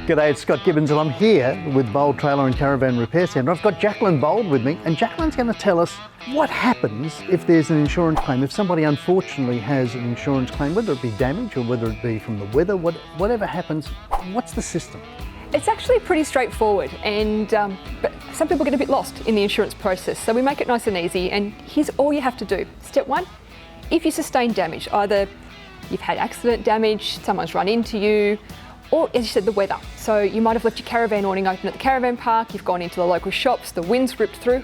G'day, it's Scott Gibbons and I'm here with Bold Trailer and Caravan Repair Centre. I've got Jaclyn Bold with me and Jaclyn's going to tell us what happens if there's an insurance claim. If somebody unfortunately has an insurance claim, whether it be damage or whether it be from the weather, whatever happens, what's the system? It's actually pretty straightforward, but some people get a bit lost in the insurance process, so we make it nice and easy, and here's all you have to do. Step one, if you sustain damage, either you've had accident damage, someone's run into you, or as you said, the weather. So you might have left your caravan awning open at the caravan park, you've gone into the local shops, the wind's ripped through.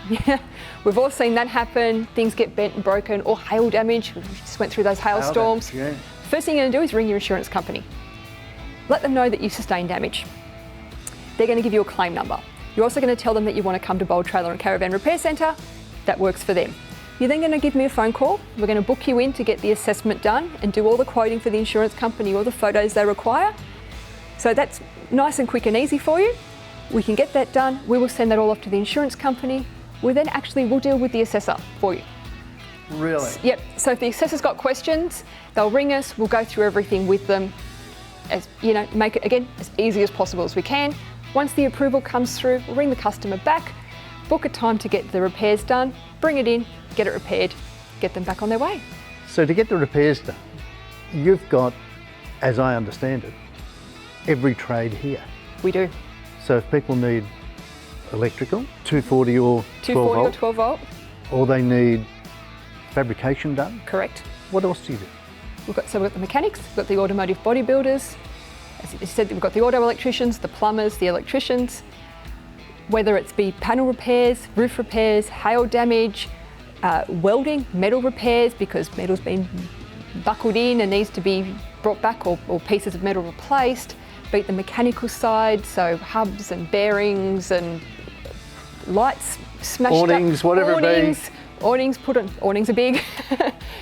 Yeah, we've all seen that happen. Things get bent and broken, or hail damage. We just went through those hailstorms. Yeah. First thing you're going to do is ring your insurance company. Let them know that you've sustained damage. They're going to give you a claim number. You're also going to tell them that you want to come to Bold Trailer and Caravan Repair Centre. That works for them. You're then going to give me a phone call. We're going to book you in to get the assessment done and do all the quoting for the insurance company, all the photos they require. So that's nice and quick and easy for you. We can get that done. We will send that all off to the insurance company. We'll deal with the assessor for you. Really? Yep. So if the assessor's got questions, they'll ring us. We'll go through everything with them. As you know, make it again as easy as possible as we can. Once the approval comes through, we'll ring the customer back, book a time to get the repairs done, bring it in, get it repaired, get them back on their way. So to get the repairs done, you've got, as I understand it, every trade here. We do. So if people need electrical, 240 or 12 volt, 12 volt. or they need fabrication done, Correct. what else do you do? We've got the mechanics, we've got the automotive bodybuilders, as you said, we've got the auto electricians, the plumbers, the electricians, whether it's be panel repairs, roof repairs, hail damage, welding, metal repairs because metal's been buckled in and needs to be brought back or pieces of metal replaced, be it the mechanical side, so hubs and bearings and lights smashed awnings, up. Whatever it be. Awnings are big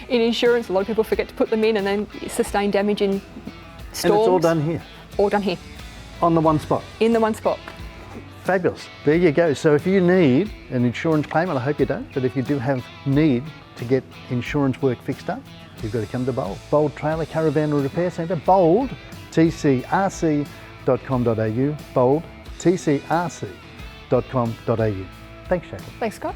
in insurance. A lot of people forget to put them in and then sustain damage in storms. And it's all done here? All done here. On the one spot? In the one spot. Fabulous. There you go. So if you need an insurance claim, and I hope you don't, but if you do have need to get insurance work fixed up, you've got to come to Bold. Bold Trailer Caravan Repair Centre, Bold TCRC.com.au, Bold TCRC.com.au. Thanks, Jaclyn. Thanks, Scott.